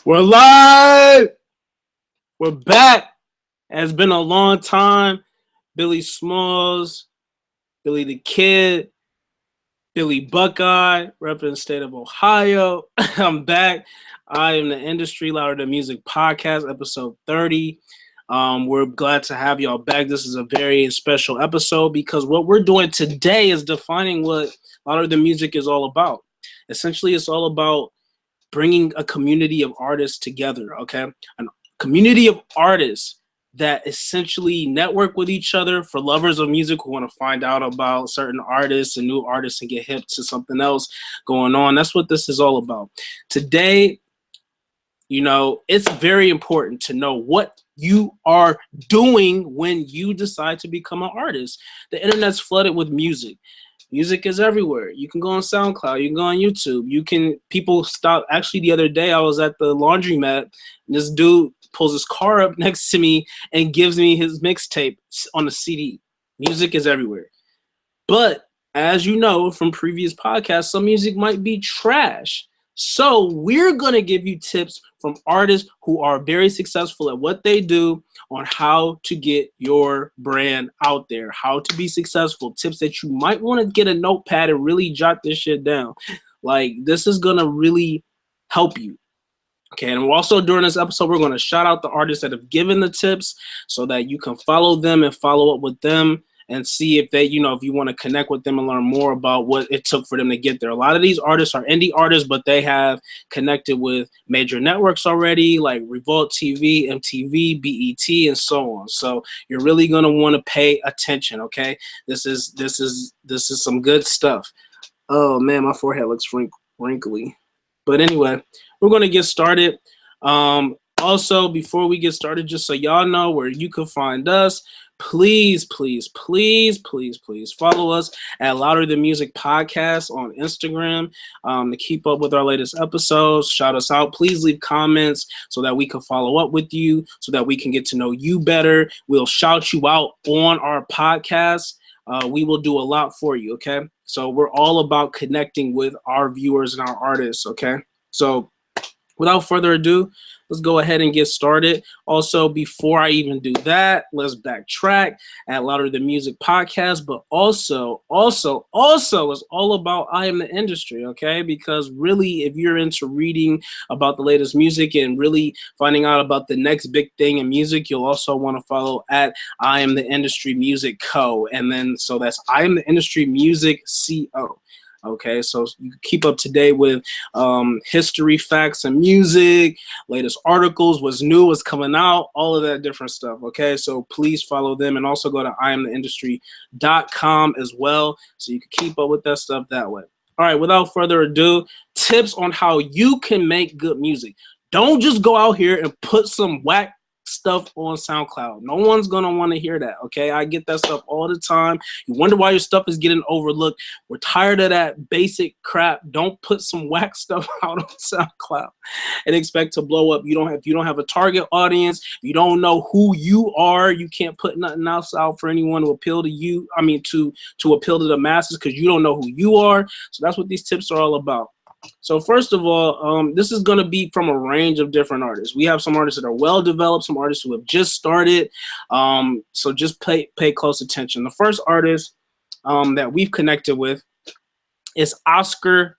We're live. We're back. It's been a long time. Billy Smalls, Billy the Kid, Billy Buckeye, representing the state of Ohio. I'm back. I am the Industry Louder Than Music podcast, episode 30. We're glad to have y'all back. This is a very special episode because what we're doing today is defining what Louder Than Music is all about. Essentially, it's all about bringing a community of artists together, okay? A community of artists that essentially network with each other for lovers of music who want to find out about certain artists and new artists and get hip to something else going on. That's what this is all about. Today, it's very important to know what you are doing when you decide to become an artist. The internet's flooded with music. Music is everywhere. You can go on SoundCloud. You can go on YouTube. People stop. Actually, the other day I was at the laundromat, and this dude pulls his car up next to me and gives me his mixtape on the CD. Music is everywhere. But as you know from previous podcasts, some music might be trash. So we're going to give you tips from artists who are very successful at what they do on how to get your brand out there, how to be successful, tips that you might want to get a notepad and really jot this shit down. Like, this is going to really help you. Okay, and also during this episode, we're going to shout out the artists that have given the tips so that you can follow them and follow up with them and see if they, if you want to connect with them and learn more about what it took for them to get there. A lot of these artists are indie artists, but they have connected with major networks already, like Revolt TV, MTV, BET, and so on. So you're really going to want to pay attention, okay? This is some good stuff. Oh man, my forehead looks wrinkly. But anyway, we're going to get started. Also, before we get started, just so y'all know where you can find us, please follow us at Louder Than Music Podcast on Instagram to keep up with our latest episodes. Shout us out. Please leave comments so that we can follow up with you, so that we can get to know you better. We'll shout you out on our podcast. We will do a lot for you, okay? So we're all about connecting with our viewers and our artists, okay? So without further ado, let's go ahead and get started. Also, before I even do that, let's backtrack at Louder Than Music Podcast, but also, it's all about I Am the Industry, okay? Because really, if you're into reading about the latest music and really finding out about the next big thing in music, you'll also want to follow at I Am the Industry Music Co. And then, so that's I Am the Industry Music Co. Okay, so you can keep up to date with history, facts, and music, latest articles, what's new, what's coming out, all of that different stuff. Okay, so please follow them and also go to IamTheIndustry.com as well, so you can keep up with that stuff that way. All right, without further ado, tips on how you can make good music. Don't just go out here and put some whack stuff on SoundCloud. No one's gonna want to hear that. Okay, I get that stuff all the time. You wonder why your stuff is getting overlooked. We're tired of that basic crap. Don't put some whack stuff out on SoundCloud and expect to blow up. If you don't have a target audience, you don't know who you are, you can't put nothing else out for anyone to appeal to you. I mean, to appeal to the masses, because you don't know who you are. So that's what these tips are all about. So first of all, this is going to be from a range of different artists. We have some artists that are well developed, some artists who have just started. So just pay close attention. The first artist that we've connected with is Oscar.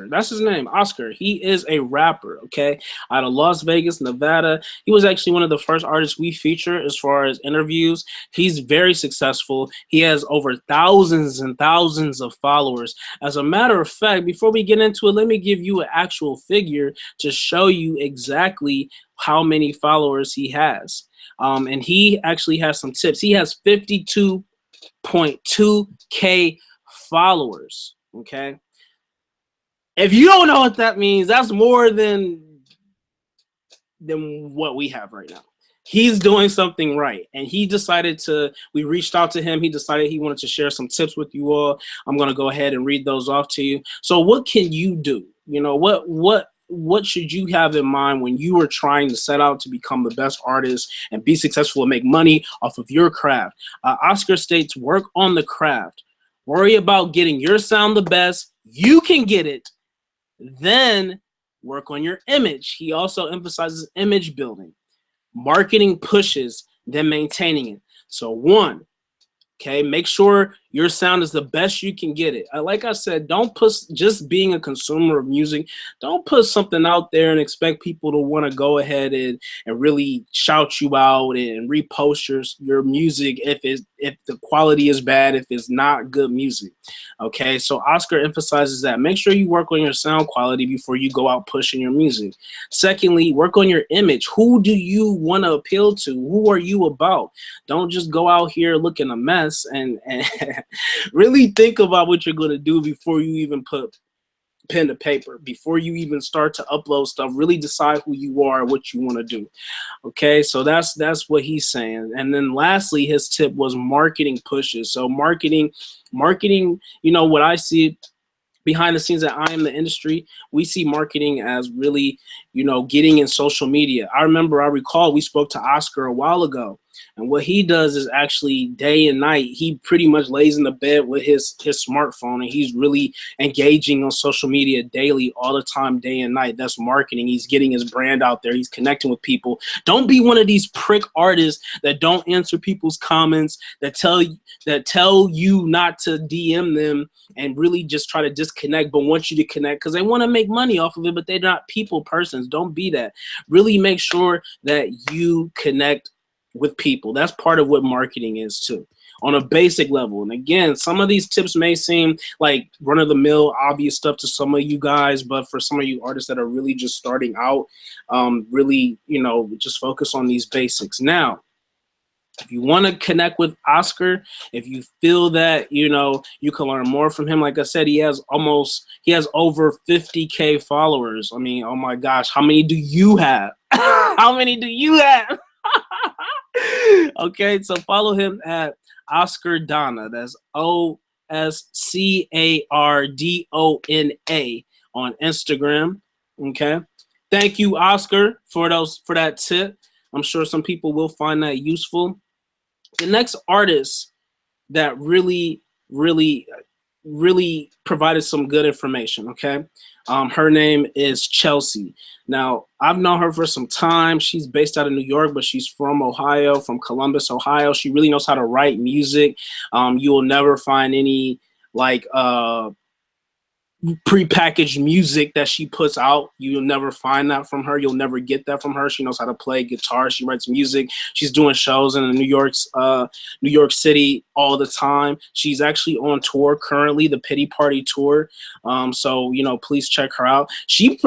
That's his name, Oscar. He is a rapper, okay, out of Las Vegas, Nevada. He was actually one of the first artists we feature as far as interviews. He's very successful. He has over thousands and thousands of followers. As a matter of fact, before we get into it, let me give you an actual figure to show you exactly how many followers he has. And he actually has some tips. He has 52.2K followers, okay? If you don't know what that means, that's more than what we have right now. He's doing something right, and we reached out to him. He decided he wanted to share some tips with you all. I'm going to go ahead and read those off to you. So what can you do? What should you have in mind when you are trying to set out to become the best artist and be successful and make money off of your craft? Oscar states, work on the craft. Worry about getting your sound the best. You can get it. Then work on your image. He also emphasizes image building, marketing pushes, then maintaining it. So one, okay, make sure your sound is the best you can get it. Like I said, don't put, just being a consumer of music, don't put something out there and expect people to want to go ahead and really shout you out and repost your music if the quality is bad, if it's not good music. Okay, so Oscar emphasizes that. Make sure you work on your sound quality before you go out pushing your music. Secondly, work on your image. Who do you want to appeal to? Who are you about? Don't just go out here looking a mess, and really think about what you're going to do before you even put pen to paper, before you even start to upload stuff. Really decide who you are and what you want to do. Okay, so that's what he's saying. And then lastly, his tip was marketing pushes. So marketing, you know, what I see behind the scenes that I am the industry, we see marketing as really, you know, getting in social media. I recall we spoke to Oscar a while ago, and what he does is actually day and night, he pretty much lays in the bed with his smartphone, and he's really engaging on social media daily, all the time, day and night. That's marketing. He's getting his brand out there. He's connecting with people. Don't be one of these prick artists that don't answer people's comments, that tell you not to DM them, and really just try to disconnect, but want you to connect because they want to make money off of it, but they're not people persons. Don't be that. Really make sure that you connect with people. That's part of what marketing is too, on a basic level. And again, some of these tips may seem like run-of-the-mill obvious stuff to some of you guys, but for some of you artists that are really just starting out, really, you know, just focus on these basics. Now, if you want to connect with Oscar, if you feel that, you know, you can learn more from him, like I said, he has over 50K followers. I mean, oh my gosh, how many do you have? How many do you have? Okay, so follow him at Oscar Donna. That's OSCARDONA on Instagram. Okay. Thank you, Oscar, for that tip. I'm sure some people will find that useful. The next artist that really provided some good information, okay? Her name is Chelsea. Now, I've known her for some time. She's based out of New York, but she's from Ohio, from Columbus, Ohio. She really knows how to write music. You will never find any like prepackaged music that she puts out. You'll never find that from her. You'll never get that from her. She knows how to play guitar. She writes music. She's doing shows in New York City all the time. She's actually on tour currently, the Pity Party tour. So, you know, please check her out. She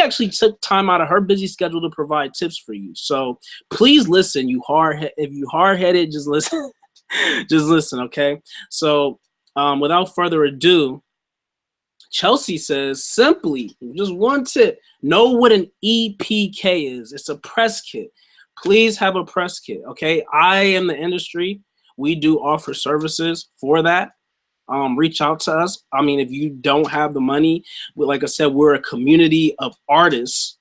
actually took time out of her busy schedule to provide tips for you. So please listen. If you hard-headed, just listen. Just listen, okay? So without further ado, Chelsea says, simply, just one tip, know what an EPK is. It's a press kit. Please have a press kit, okay? I am the industry. We do offer services for that. Reach out to us. I mean, if you don't have the money, like I said, we're a community of artists.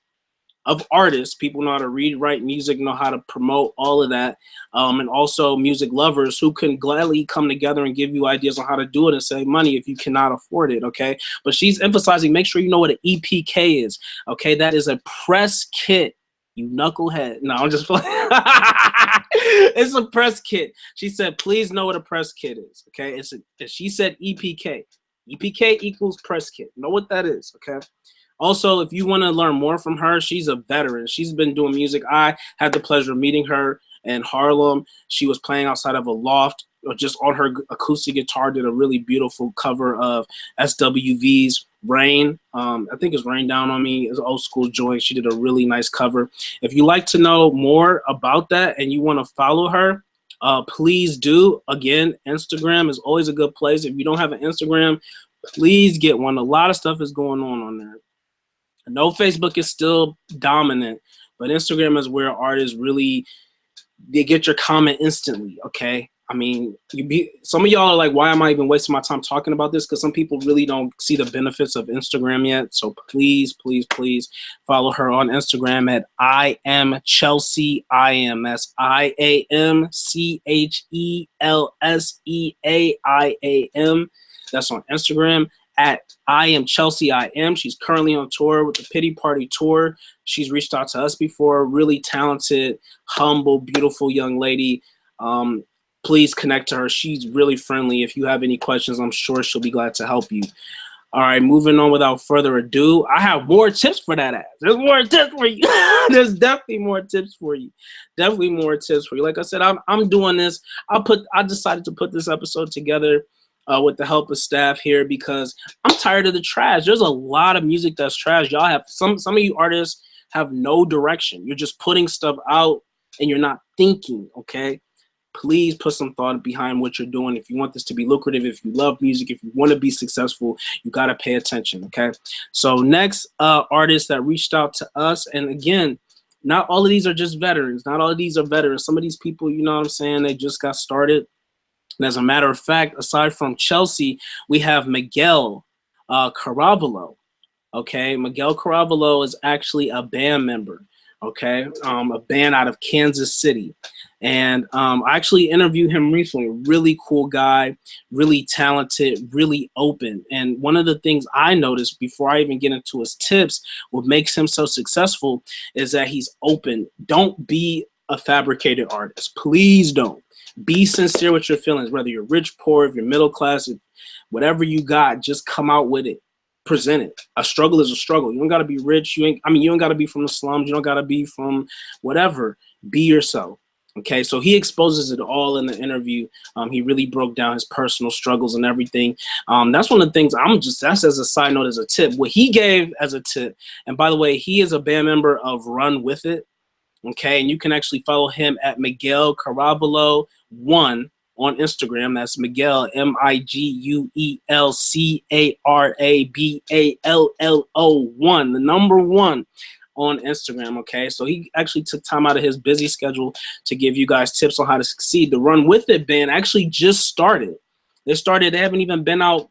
People know how to read, write music, know how to promote all of that, and also music lovers who can gladly come together and give you ideas on how to do it and save money if you cannot afford it, okay? But she's emphasizing, make sure you know what an EPK is, okay? That is a press kit, you knucklehead. No, I'm just playing. It's a press kit. She said, please know what a press kit is, okay? She said EPK. EPK equals press kit. Know what that is, okay? Also, if you want to learn more from her, she's a veteran. She's been doing music. I had the pleasure of meeting her in Harlem. She was playing outside of a loft, or just on her acoustic guitar, did a really beautiful cover of SWV's Rain. I think it's Rain Down on Me. It's an old school joint. She did a really nice cover. If you like to know more about that and you want to follow her, please do. Again, Instagram is always a good place. If you don't have an Instagram, please get one. A lot of stuff is going on there. I know Facebook is still dominant, but Instagram is where artists really, they get your comment instantly, okay? I mean, some of y'all are like, why am I even wasting my time talking about this? Because some people really don't see the benefits of Instagram yet. So please, please, please follow her on Instagram at I am Chelsea IAM. That's IAMCHELSEAIAM. That's on Instagram. at I am Chelsea I am. She's currently on tour with the Pity Party Tour. She's reached out to us before. Really talented, humble, beautiful young lady. Please connect to her. She's really friendly. If you have any questions, I'm sure she'll be glad to help you. All right, moving on without further ado. I have more tips for that ass. There's more tips for you. There's definitely more tips for you. Definitely more tips for you. Like I said, I'm doing this. I decided to put this episode together with the help of staff here because I'm tired of the trash. There's a lot of music that's trash. Y'all have some of you artists have no direction. You're just putting stuff out and you're not thinking, okay? Please put some thought behind what you're doing. If you want this to be lucrative, if you love music, if you want to be successful, you got to pay attention, okay? So next artist that reached out to us, and again, not all of these are just veterans. Not all of these are veterans. Some of these people, you know what I'm saying, they just got started. And as a matter of fact, aside from Chelsea, we have Miguel Caraballo. Okay, Miguel Caraballo is actually a band member. Okay, a band out of Kansas City. And I actually interviewed him recently. Really cool guy, really talented, really open. And one of the things I noticed before I even get into his tips, what makes him so successful is that he's open. Don't be a fabricated artist. Please don't. Be sincere with your feelings, whether you're rich, poor, if you're middle class, if whatever you got, just come out with it. Present it. A struggle is a struggle. You don't got to be rich. You don't got to be from the slums. You don't got to be from whatever. Be yourself. Okay, so he exposes it all in the interview. He really broke down his personal struggles and everything. That's one of the things that's as a side note, as a tip. What he gave as a tip, and by the way, he is a band member of Run With It. Okay, and you can actually follow him at Miguel Caraballo 1 on Instagram. That's Miguel, MIGUELCARABALLO 1, the number 1 on Instagram. Okay, so he actually took time out of his busy schedule to give you guys tips on how to succeed. The Run With It band actually just started. They haven't even been out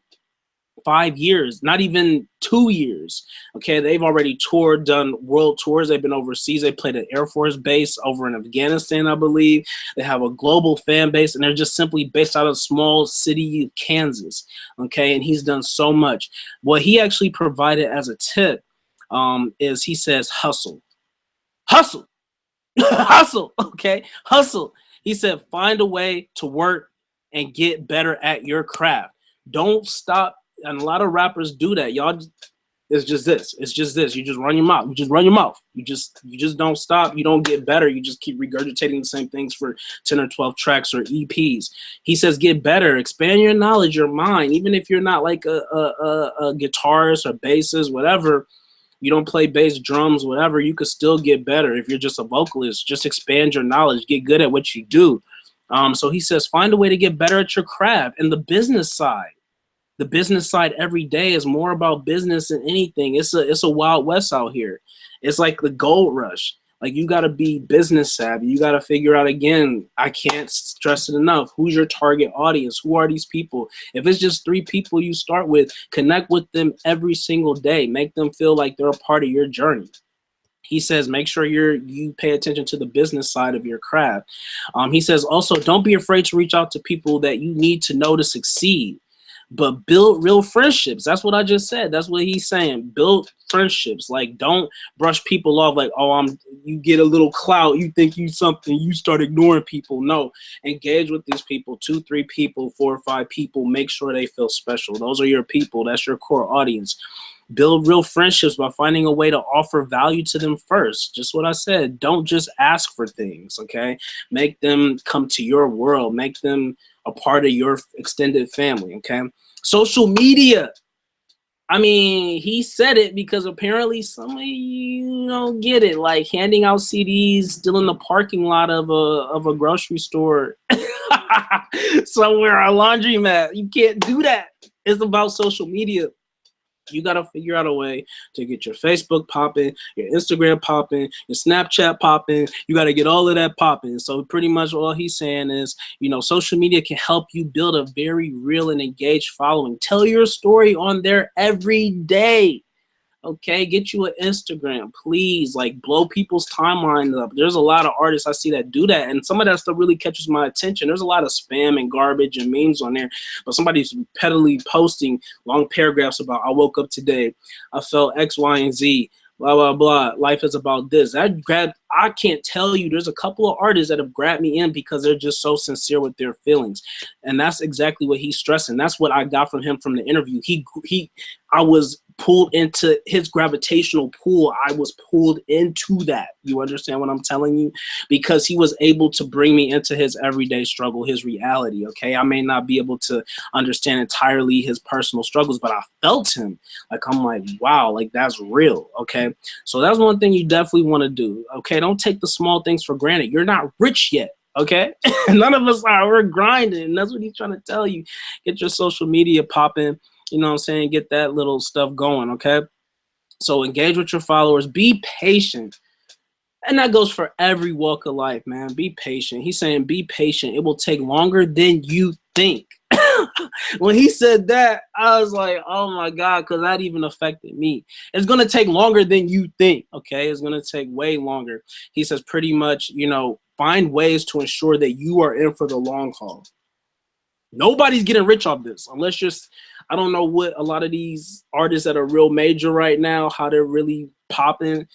5 years, not even 2 years. Okay, they've already toured, done world tours. They've been overseas. They played at Air Force Base over in Afghanistan, I believe. They have a global fan base, and they're just simply based out of a small city of Kansas. Okay, and he's done so much. What he actually provided as a tip is he says hustle. Hustle. Hustle. Okay, hustle. He said find a way to work and get better at your craft. Don't stop. And a lot of rappers do that. Y'all, it's just this. It's just this. You just run your mouth. You just run your mouth. You just don't stop. You don't get better. You just keep regurgitating the same things for 10 or 12 tracks or EPs. He says get better. Expand your knowledge, your mind. Even if you're not like a guitarist or bassist, whatever, you don't play bass, drums, whatever, you could still get better. If you're just a vocalist, just expand your knowledge. Get good at what you do. So he says find a way to get better at your craft and the business side. The business side every day is more about business than anything. It's a Wild West out here. It's like the gold rush. Like you got to be business savvy. You got to figure out, again, I can't stress it enough. Who's your target audience? Who are these people? If it's just 3 people you start with, connect with them every single day. Make them feel like they're a part of your journey. He says, make sure you pay attention to the business side of your craft. He says also, don't be afraid to reach out to people that you need to know to succeed. But build real friendships. That's what I just said. That's what he's saying. Build friendships. Like, don't brush people off like, oh, you get a little clout, you think you something, you start ignoring people. No, engage with these people, 2, 3 people, 4 or 5 people. Make sure they feel special. Those are your people. That's your core audience. Build real friendships by finding a way to offer value to them first. Just what I said. Don't just ask for things, okay? Make them come to your world. Make them a part of your extended family, okay? Social media. I mean, he said it because apparently some of you don't get it. Like handing out CDs still in the parking lot of a grocery store somewhere, a laundromat. You can't do that. It's about social media. You got to figure out a way to get your Facebook popping, your Instagram popping, your Snapchat popping. You got to get all of that popping. So pretty much all he's saying is, social media can help you build a very real and engaged following. Tell your story on there every day. Okay, get you an Instagram, please. Like, blow people's timelines up. There's a lot of artists I see that do that, and some of that stuff really catches my attention. There's a lot of spam and garbage and memes on there, but somebody's repeatedly posting long paragraphs about, I woke up today, I felt X, Y, and Z, blah blah blah. Life is about this. That grabbed. I can't tell you. There's a couple of artists that have grabbed me in because they're just so sincere with their feelings, and that's exactly what he's stressing. That's what I got from him from the interview. I was pulled into his gravitational pull. I was pulled into that. You understand what I'm telling you? Because he was able to bring me into his everyday struggle, his reality. Okay, I may not be able to understand entirely his personal struggles, but I felt him. Like, I'm like, wow, like that's real. Okay, so that's one thing you definitely want to do. Okay, don't take the small things for granted. You're not rich yet. Okay, none of us are. We're grinding, and that's what he's trying to tell you. Get your social media popping. You know what I'm saying? Get that little stuff going, okay? So engage with your followers. Be patient. And that goes for every walk of life, man. Be patient. He's saying be patient. It will take longer than you think. When he said that, I was like, oh my God, because that even affected me. It's going to take longer than you think, okay? It's going to take way longer. He says pretty much, find ways to ensure that you are in for the long haul. Nobody's getting rich off this unless I don't know what a lot of these artists that are real major right now, how they're really popping.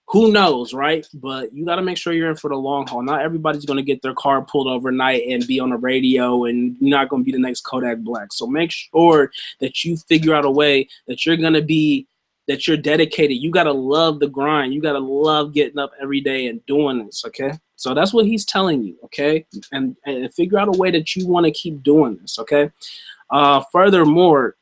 Who knows, right? But you got to make sure you're in for the long haul. Not everybody's going to get their car pulled overnight and be on the radio, and you're not going to be the next Kodak Black. So make sure that you figure out a way that you're going to be, that you're dedicated. You got to love the grind. You got to love getting up every day and doing this, okay? So that's what he's telling you, okay? And figure out a way that you want to keep doing this, okay? Furthermore,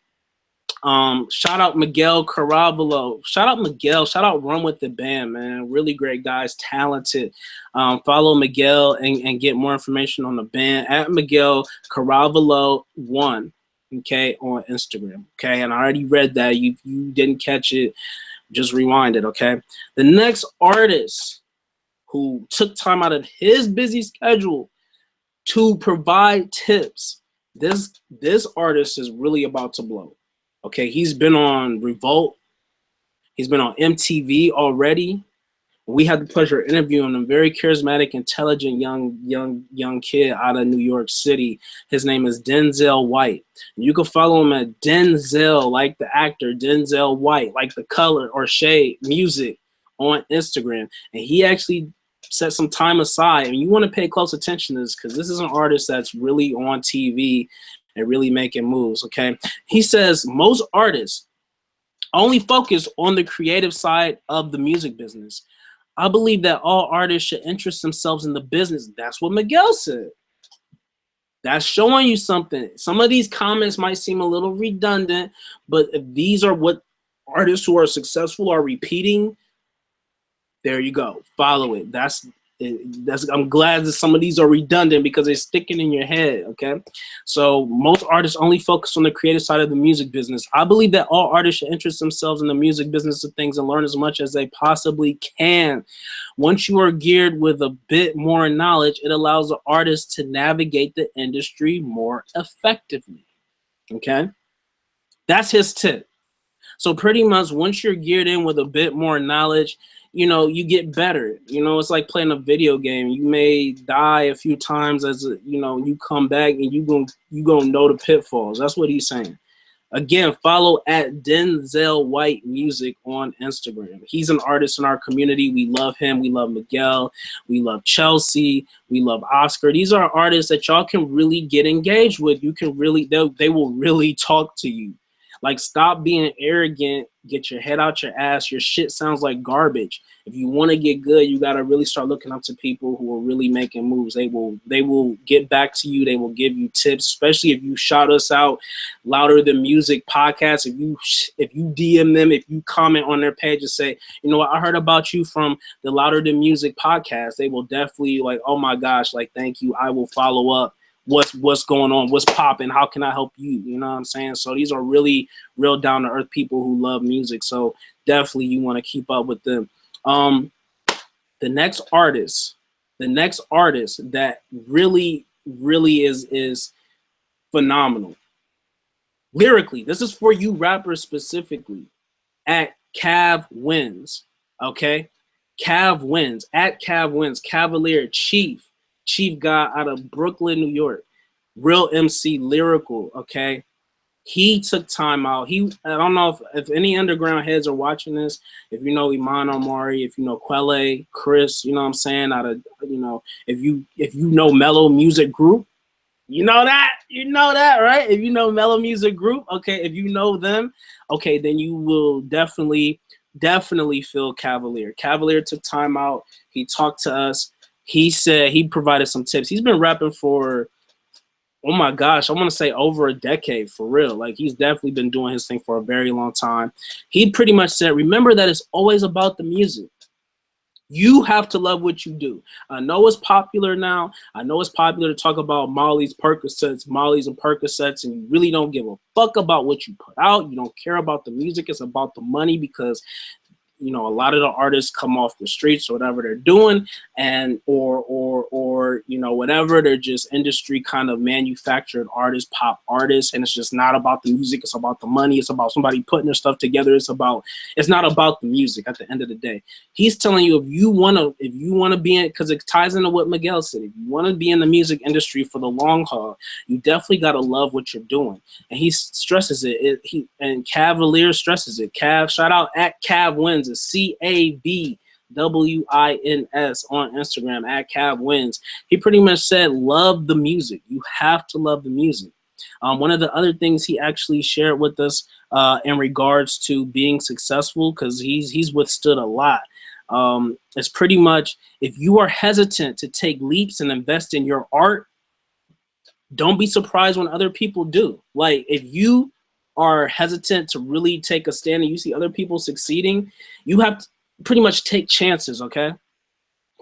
shout out Miguel Caraballo. Shout out Miguel. Shout out Run With The Band, man. Really great guys, talented. Follow Miguel and get more information on the band at Miguel Caraballo 1, okay, on Instagram, okay? And I already read that. You didn't catch it, just rewind it, okay? The next artist who took time out of his busy schedule to provide tips. This artist is really about to blow. Okay, he's been on Revolt. He's been on MTV already. We had the pleasure of interviewing him. Very charismatic, intelligent young kid out of New York City. His name is Denzel White. You can follow him at Denzel, like the actor, Denzel White, like the color or shade music on Instagram. And he actually set some time aside. And you want to pay close attention to this because this is an artist that's really on TV and really making moves, okay? He says most artists only focus on the creative side of the music business. I believe that all artists should interest themselves in the business. That's what Miguel said. That's showing you something. Some of these comments might seem a little redundant, but if these are what artists who are successful are repeating, there you go. Follow it. I'm glad that some of these are redundant because they're sticking in your head, okay? So most artists only focus on the creative side of the music business. I believe that all artists should interest themselves in the music business of things and learn as much as they possibly can. Once you are geared with a bit more knowledge, it allows the artist to navigate the industry more effectively, okay? That's his tip. So pretty much once you're geared in with a bit more knowledge, you get better. It's like playing a video game. You may die a few times you come back and you gonna know the pitfalls. That's what he's saying. Again, follow at Denzel White Music on Instagram. He's an artist in our community. We love him. We love Miguel. We love Chelsea. We love Oscar. These are artists that y'all can really get engaged with. You can really, they will really talk to you. Like, stop being arrogant. Get your head out your ass. Your shit sounds like garbage. If you want to get good, you got to really start looking up to people who are really making moves. They will get back to you. They will give you tips, especially if you shout us out, Louder Than Music podcast. If you DM them, if you comment on their page and say, you know what, I heard about you from the Louder Than Music podcast, they will definitely like, oh my gosh, like, thank you. I will follow up. What's going on, what's popping, how can I help you? You know what I'm saying? So these are really real down to earth people who love music. So definitely you want to keep up with them. The next artist that really is phenomenal lyrically. This is for you rappers specifically. At Cav wins. Okay, Cav wins at Cav wins. Cavalier Chief guy out of Brooklyn, New York. Real MC, lyrical. Okay, he took time out. I don't know if any underground heads are watching this. If you know Iman Omari, if you know Quelle, Chris, you know what I'm saying. Out of if you know Mellow Music Group, you know that, right? If you know Mellow Music Group, okay. If you know them, okay, then you will definitely feel Cavalier. Cavalier took time out. He talked to us. He said he provided some tips. He's been rapping for, oh my gosh, I want to say over a decade, for real. Like, he's definitely been doing his thing for a very long time. He pretty much said, remember that it's always about the music. You have to love what you do. I know it's popular now. I know it's popular to talk about Molly's and Percocets, and you really don't give a fuck about what you put out. You don't care about the music. It's about the money, because a lot of the artists come off the streets or whatever they're doing, and or whatever, they're just industry kind of manufactured artists, pop artists, and it's just not about the music. It's about the money. It's about somebody putting their stuff together. It's not about the music at the end of the day. He's telling you, if you want to be in, because it ties into what Miguel said, if you want to be in the music industry for the long haul, you definitely got to love what you're doing. And he stresses it. And Cavalier stresses it. Cav, shout out at Cav Wins. It's CAVWINS on Instagram, at Cav Wins. He pretty much said, love the music. You have to love the music. One of the other things he actually shared with us in regards to being successful, because he's withstood a lot, it's pretty much, if you are hesitant to take leaps and invest in your art, don't be surprised when other people do. Like, if you are hesitant to really take a stand and you see other people succeeding, you have to pretty much take chances, okay?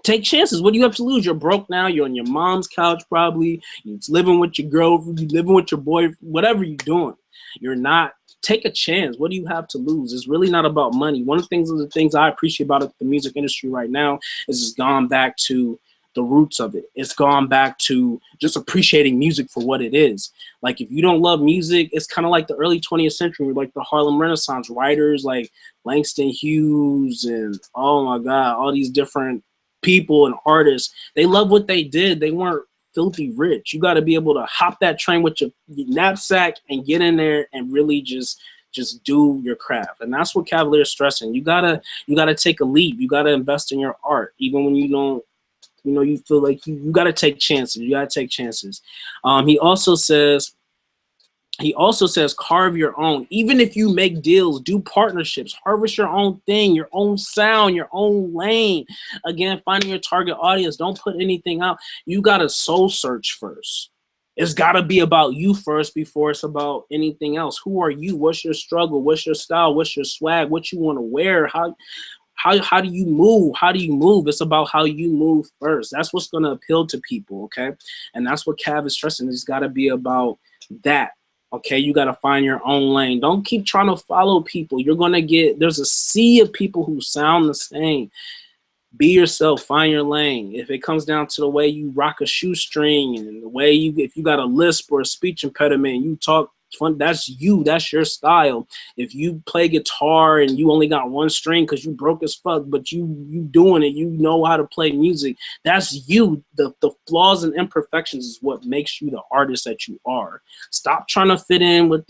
Take chances. What do you have to lose? You're broke now. You're on your mom's couch probably. You're living with your girlfriend. You're living with your boy. Whatever you're doing, you're not. Take a chance. What do you have to lose? It's really not about money. One of the things I appreciate about the music industry right now is it's gone back to the roots of it. It's gone back to just appreciating music for what it is. Like, if you don't love music, it's kind of like the early 20th century, like the Harlem Renaissance writers like Langston Hughes and, oh my God, all these different people and artists. They love what they did. They weren't filthy rich. You got to be able to hop that train with your knapsack and get in there and really just do your craft. And that's what Cavalier is stressing. You gotta take a leap. You gotta invest in your art, even when you don't. You feel like you got to take chances. You got to take chances. He also says, carve your own. Even if you make deals, do partnerships, harvest your own thing, your own sound, your own lane. Again, finding your target audience. Don't put anything out. You got to soul search first. It's got to be about you first before it's about anything else. Who are you? What's your struggle? What's your style? What's your swag? What you want to wear? How do you move? How do you move? It's about how you move first. That's what's going to appeal to people, okay? And that's what Cav is stressing. It's got to be about that, okay? You got to find your own lane. Don't keep trying to follow people. You're going to there's a sea of people who sound the same. Be yourself, find your lane. If it comes down to the way you rock a shoestring and the way if you got a lisp or a speech impediment, you talk fun, that's you, that's your style. If you play guitar and you only got one string because you broke as fuck, but you doing it, you know how to play music, that's you. The flaws and imperfections is what makes you the artist that you are. Stop trying to fit in with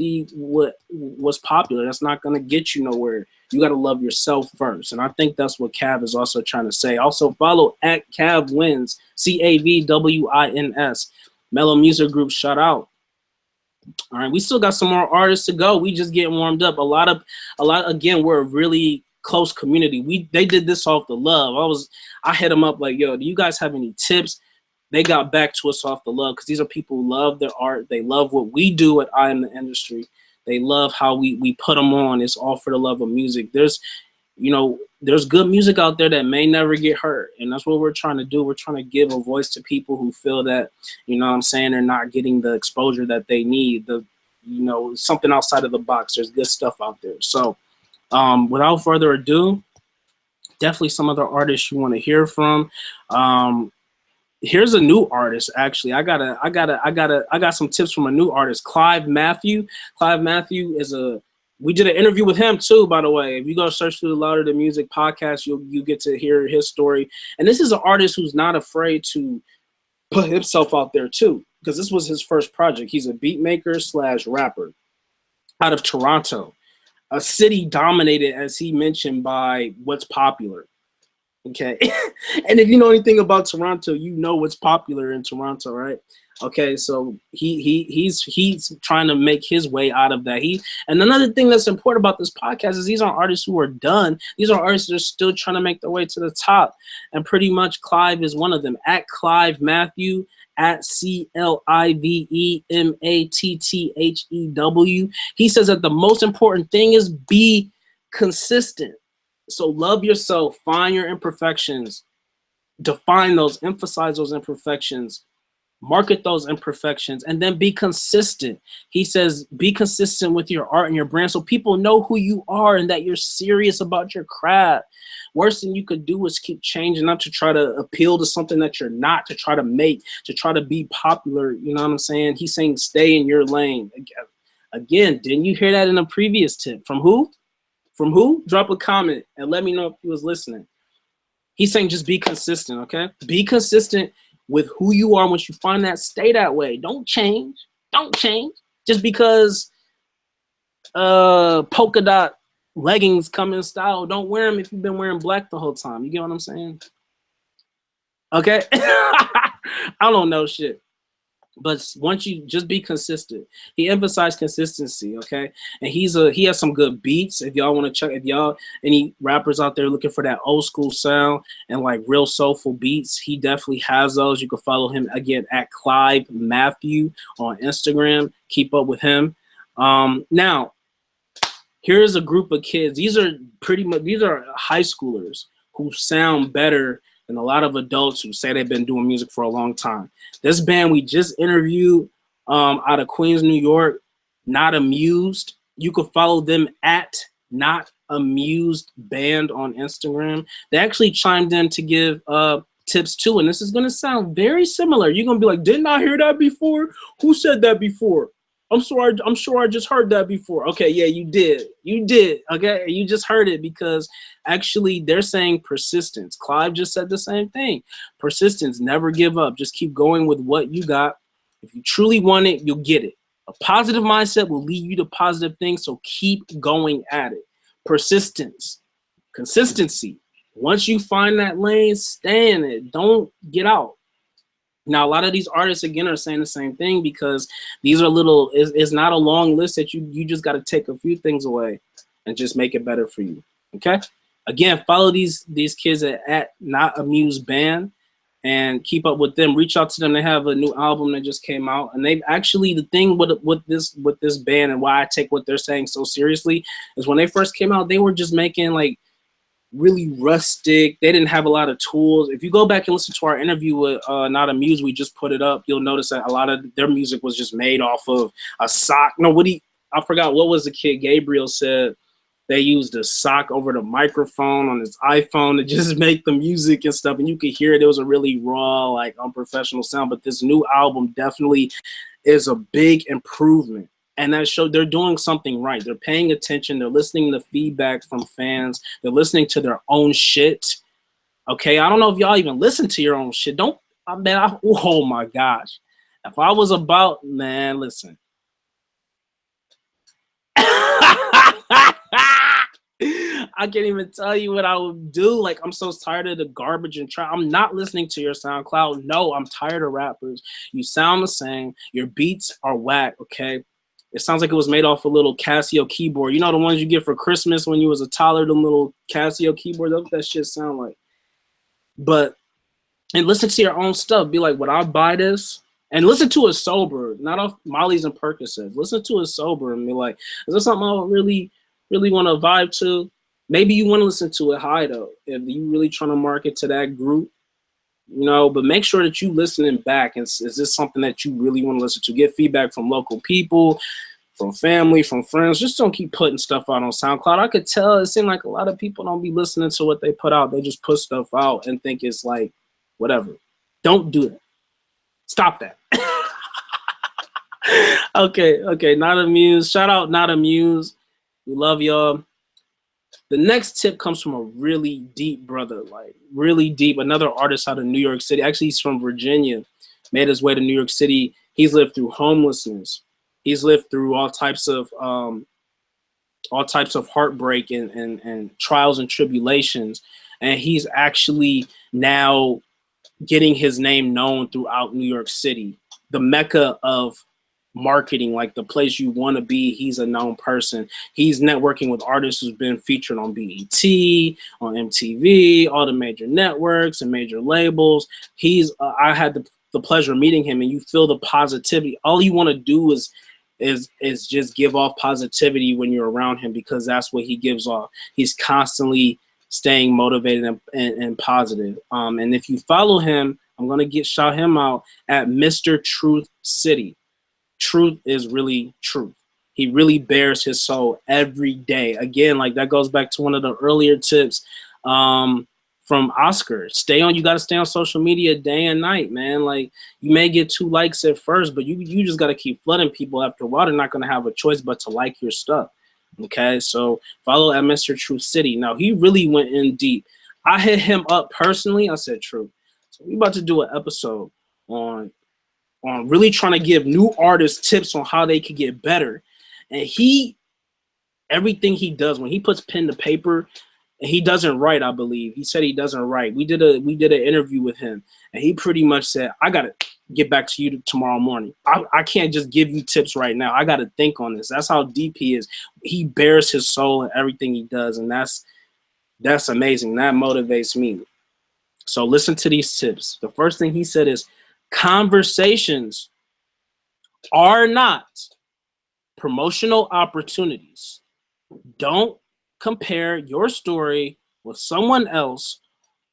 what's popular. That's not going to get you nowhere. You got to love yourself first. And I think that's what Cav is also trying to say. Also follow at Cav Wins, CAVWINS. Mellow Music Group, shout out. All right, we still got some more artists to go. We just getting warmed up. A lot. Again, we're a really close community. They did this off the love. I hit them up like, yo, do you guys have any tips? They got back to us off the love, because these are people who love their art. They love what we do at I Am the Industry. They love how we put them on. It's all for the love of music. There's good music out there that may never get heard. And that's what we're trying to do. We're trying to give a voice to people who feel that, you know what I'm saying, they're not getting the exposure that they need. Something outside of the box. There's good stuff out there. So without further ado, definitely some other artists you want to hear from. Here's a new artist, actually. I got some tips from a new artist, Clive Matthew. Clive Matthew is a We did an interview with him too, by the way. If you go search through the Louder the Music podcast, you get to hear his story. And this is an artist who's not afraid to put himself out there too, because this was his first project. He's a beat maker slash rapper out of Toronto, a city dominated, as he mentioned, by what's popular. Okay. And if you know anything about Toronto, you know what's popular in Toronto, right? Okay, so he's trying to make his way out of that. And another thing that's important about this podcast is these aren't artists who are done. These are artists that are still trying to make their way to the top. And pretty much Clive is one of them. At Clive Matthew, at CLIVEMATTHEW. He says that the most important thing is be consistent. So love yourself, find your imperfections, define those, emphasize those imperfections, market those imperfections, and then be consistent. He says be consistent with your art and your brand so people know who you are and that you're serious about your craft. Worst thing you could do is keep changing up to try to appeal to something that you're not, to try to make, to try to be popular. You know what I'm saying? He's saying stay in your lane. Again, didn't you hear that in a previous tip? From who? From who? Drop a comment and let me know if you was listening. He's saying just be consistent, okay? Be consistent with who you are. Once you find that, stay that way. Don't change. Don't change. Just because polka dot leggings come in style, don't wear them if you've been wearing black the whole time. You get what I'm saying? Okay? I don't know shit. But once you just be consistent, he emphasized consistency, okay? And he has some good beats. If y'all want to check, if y'all any rappers out there looking for that old school sound and like real soulful beats, he definitely has those. You can follow him again at Clive Matthew on Instagram. Keep up with him. Now, here's a group of kids. These are high schoolers who sound better than a lot of adults who say they've been doing music for a long time. This band we just interviewed out of Queens, New York, Not Amused. You can follow them at Not Amused Band on Instagram. They actually chimed in to give tips too, and this is going to sound very similar. You're going to be like, didn't I hear that before? Who said that before? I'm sure I just heard that before. Okay, yeah, you did. You did. Okay, you just heard it because actually they're saying persistence. Clive just said the same thing. Persistence, never give up. Just keep going with what you got. If you truly want it, you'll get it. A positive mindset will lead you to positive things, so keep going at it. Persistence, consistency. Once you find that lane, stay in it. Don't get out. Now, a lot of these artists, again, are saying the same thing because these are it's not a long list that you just got to take a few things away and just make it better for you, okay? Again, follow these kids at Not Amused Band and keep up with them. Reach out to them. They have a new album that just came out. And they've actually, the thing with this band and why I take what they're saying so seriously is when they first came out, they were just making like really rustic. They didn't have a lot of tools. If you go back and listen to our interview with Not Amused, we just put it up, you'll notice that a lot of their music was just made off of a sock. No, I forgot what was the kid Gabriel said. They used a sock over the microphone on his iPhone to just make the music and stuff, and you could hear it. It was a really raw, like unprofessional sound. But this new album definitely is a big improvement. And that show they're doing something right. They're paying attention. They're listening to feedback from fans. They're listening to their own shit. Okay, I don't know if y'all even listen to your own shit. Oh my gosh. If I was about, man, listen. I can't even tell you what I would do. Like, I'm so tired of the garbage and I'm not listening to your SoundCloud. No, I'm tired of rappers. You sound the same. Your beats are whack, okay? It sounds like it was made off a little Casio keyboard. You know the ones you get for Christmas when you was a toddler, the little Casio keyboard? That's what that shit sound like. And listen to your own stuff. Be like, would I buy this? And listen to it sober, not off Molly's and Percocets. Listen to it sober and be like, is there something I really, really want to vibe to? Maybe you want to listen to it high, though, if you really trying to market to that group, you know, but make sure that you listening back. And is this something that you really want to listen to? Get feedback from local people, from family, from friends. Just don't keep putting stuff out on SoundCloud. I could tell it seemed like a lot of people don't be listening to what they put out. They just put stuff out and think it's like, whatever. Don't do that. Stop that. Okay, Not Amused. Shout out Not Amused. We love y'all. The next tip comes from a really deep brother, like really deep. Another artist out of New York City. Actually, he's from Virginia. Made his way to New York City. He's lived through homelessness. He's lived through all types of heartbreak and trials and tribulations. And he's actually now getting his name known throughout New York City, the mecca of marketing, like the place you want to be. He's a known person. He's networking with artists who's been featured on BET, on MTV, all the major networks and major labels. I had the pleasure of meeting him, and you feel the positivity. All you want to do is just give off positivity when you're around him, because that's what he gives off. He's constantly staying motivated and positive. And if you follow him, I'm gonna shout him out at Mr. Truth City. Truth is really truth. He really bears his soul every day. Again, like that goes back to one of the earlier tips from Oscar. You got to stay on social media day and night, man. Like, you may get 2 likes at first, but you just got to keep flooding people. After a while, they're not going to have a choice but to like your stuff. Okay, so follow at Mr. Truth City. Now, he really went in deep. I hit him up personally. I said, Truth, so we about to do an episode on really trying to give new artists tips on how they could get better. And everything he does, when he puts pen to paper, and he doesn't write, I believe. He said he doesn't write. We did an interview with him, and he pretty much said, I got to get back to you tomorrow morning. I can't just give you tips right now. I got to think on this. That's how deep he is. He bears his soul in everything he does, and that's amazing. That motivates me. So listen to these tips. The first thing he said is, conversations are not promotional opportunities. Don't compare your story with someone else.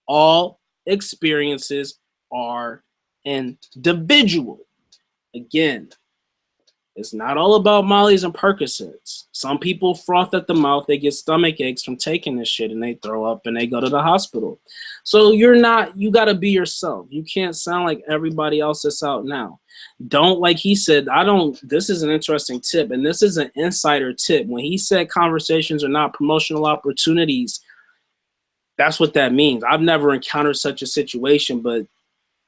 All experiences are individual. Again, it's not all about Molly's and Percocets. Some people froth at the mouth. They get stomach aches from taking this shit, and they throw up and they go to the hospital. So you got to be yourself. You can't sound like everybody else that's out now. Don't, like he said, this is an interesting tip, and this is an insider tip. When he said conversations are not promotional opportunities, that's what that means. I've never encountered such a situation, but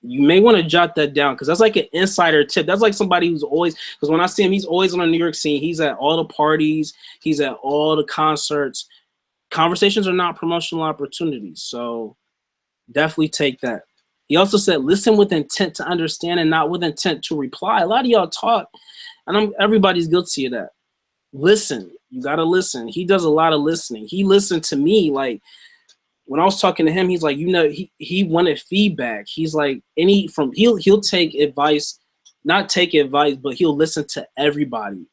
you may want to jot that down, because that's like an insider tip. That's like somebody who's always, because when I see him, he's always on the New York scene. He's at all the parties. He's at all the concerts. Conversations are not promotional opportunities. So definitely take that. He also said, listen with intent to understand and not with intent to reply. A lot of y'all talk, and everybody's guilty of that. Listen. You got to listen. He does a lot of listening. He listened to me. Like, when I was talking to him, he's like, he wanted feedback. He's like, he'll take advice, not take advice, but he'll listen to everybody.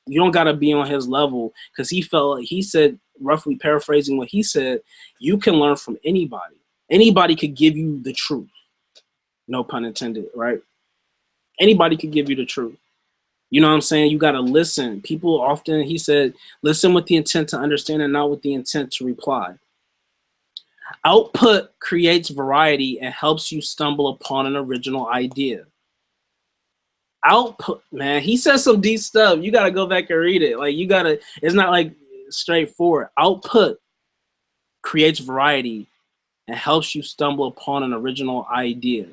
You don't gotta be on his level, because he said, roughly paraphrasing what he said, you can learn from anybody. Anybody could give you the truth. No pun intended, right? Anybody could give you the truth. You know what I'm saying? You gotta listen. People often, he said, listen with the intent to understand and not with the intent to reply. Output creates variety and helps you stumble upon an original idea. Output, man, he says some deep stuff. You got to go back and read it. Like, it's not like straightforward. Output creates variety and helps you stumble upon an original idea.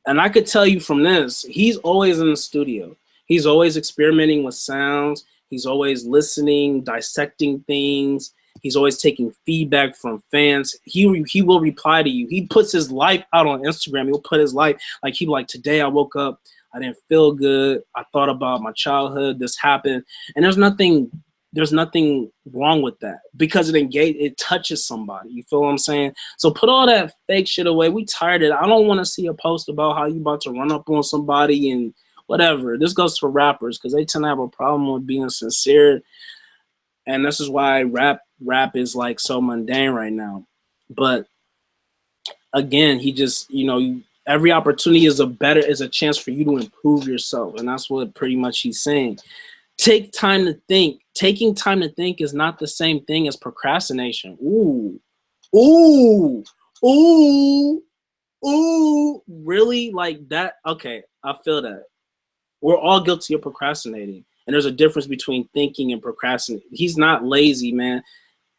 And I could tell you from this, he's always in the studio. He's always experimenting with sounds. He's always listening, dissecting things. He's always taking feedback from fans. He will reply to you. He puts his life out on Instagram. He'll put his life, like today I woke up, I didn't feel good. I thought about my childhood. This happened. And there's nothing wrong with that, because it touches somebody. You feel what I'm saying? So put all that fake shit away. We tired of it. I don't want to see a post about how you about to run up on somebody and whatever. This goes for rappers, because they tend to have a problem with being sincere. And this is why rap is like so mundane right now. But again, he just, every opportunity is a chance for you to improve yourself. And that's what pretty much he's saying. Take time to think. Taking time to think is not the same thing as procrastination. Ooh, really? Like that? Okay, I feel that. We're all guilty of procrastinating. And there's a difference between thinking and procrastinating. He's not lazy, man.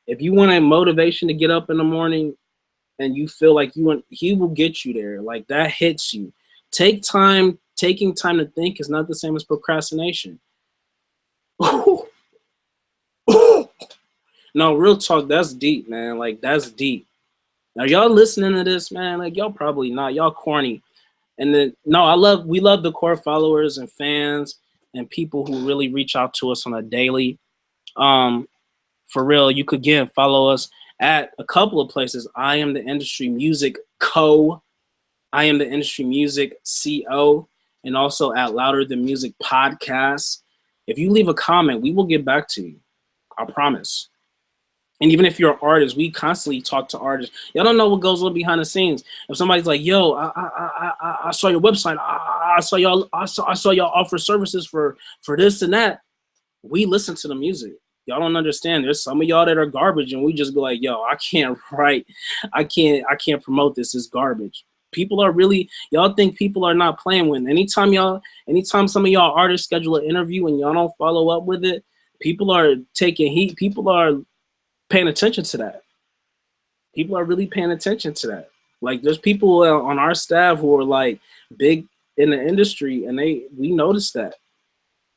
If you want a motivation to get up in the morning and you feel like you want, he will get you there. Like that hits you. Taking time to think is not the same as procrastination. No, real talk, that's deep, man. Like that's deep. Now y'all listening to this, man, like y'all probably not. Y'all corny. And then no, we love the core followers and fans and people who really reach out to us on a daily. For real, you could again follow us at a couple of places. I Am the Industry Music Co. I Am the Industry Music CO, and also at Louder Than Music Podcast. If you leave a comment, we will get back to you. I promise. And even if you're an artist, we constantly talk to artists. Y'all don't know what goes on behind the scenes. If somebody's like, "Yo, I saw your website. I saw y'all offer services for this and that," we listen to the music. Y'all don't understand. There's some of y'all that are garbage, and we just be like, "Yo, I can't write. I can't promote this. It's garbage." People are really, y'all think people are not playing with. Anytime some of y'all artists schedule an interview and y'all don't follow up with it, people are taking heat. People are paying attention to that. People are really paying attention to that. Like there's people on our staff who are like big in the industry, and we noticed that.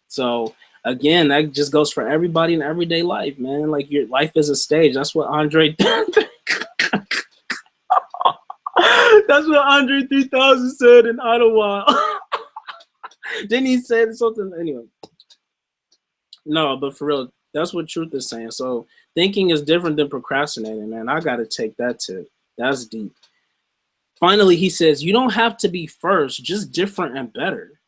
So again, that just goes for everybody in everyday life, man. Like your life is a stage. That's what Andre. That's what Andre 3000 said in Ottawa. Didn't he say something? Anyway. No, but for real, that's what Truth is saying. So thinking is different than procrastinating, man. I got to take that tip. That's deep. Finally, he says, you don't have to be first, just different and better.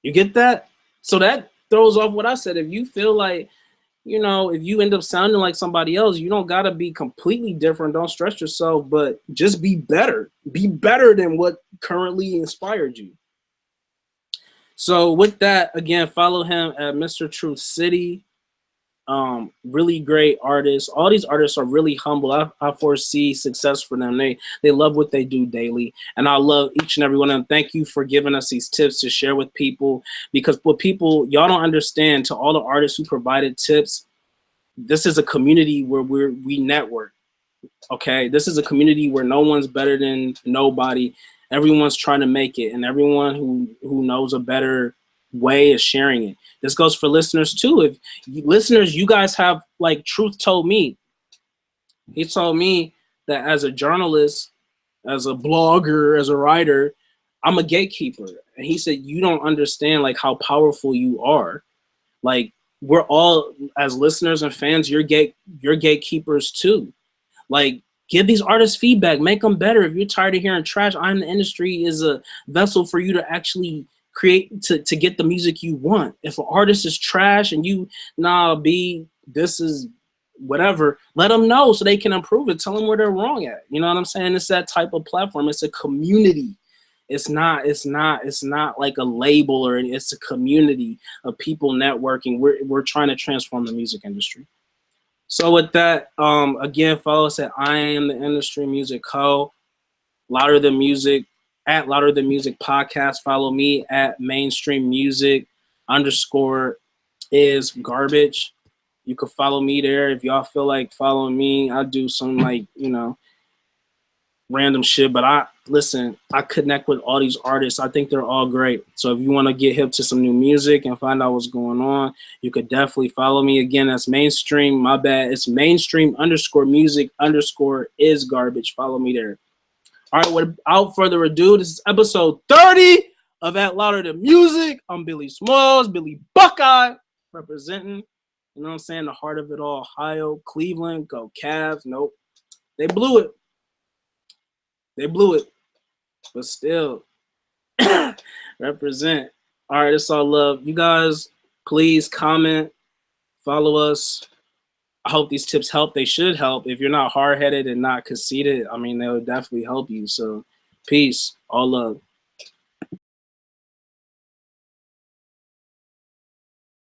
You get that? So that throws off what I said. If you feel like, if you end up sounding like somebody else, you don't got to be completely different. Don't stress yourself, but just be better. Be better than what currently inspired you. So with that, again, follow him at Mr. Truth City. Really great artists. All these artists are really humble. I foresee success for them. They love what they do daily, and I love each and every one of them. Thank you for giving us these tips to share with people, because what people, y'all don't understand, to all the artists who provided tips, this is a community where we network. Okay, this is a community where no one's better than nobody. Everyone's trying to make it, and everyone who knows a better way is sharing it. This goes for listeners too. If listeners, you guys have, like Truth told me, he told me that as a journalist, as a blogger, as a writer, I'm a gatekeeper. And he said, you don't understand like how powerful you are. Like we're all, as listeners and fans, you're gatekeepers too. Like give these artists feedback, make them better. If you're tired of hearing trash, I'm the Industry is a vessel for you to actually create to get the music you want. If an artist is trash and you this is whatever, let them know so they can improve it. Tell them where they're wrong at. You know what I'm saying? It's that type of platform. It's a community. It's not like a label, or it's a community of people networking. We're trying to transform the music industry. So with that, again, follow us at I Am the Industry Music Co. Louder Than Music, at Louder Than Music Podcast. Follow me at Mainstream Music _is garbage. You can follow me there if y'all feel like following me. I do some random shit, but I connect with all these artists. I think they're all great. So if you want to get hip to some new music and find out what's going on, you could definitely follow me. Again, that's Mainstream. My bad. It's Mainstream _music _is garbage. Follow me there. All right, without further ado, this is episode 30 of At Louder Than Music. I'm Billy Smalls, Billy Buckeye, representing, you know what I'm saying, the heart of it all, Ohio, Cleveland, go Cavs. Nope. They blew it. But still, represent. All right, it's all love. You guys, please comment, follow us. I hope these tips help. They should help. If you're not hard-headed and not conceited, I mean, they would definitely help you. So, peace. All love.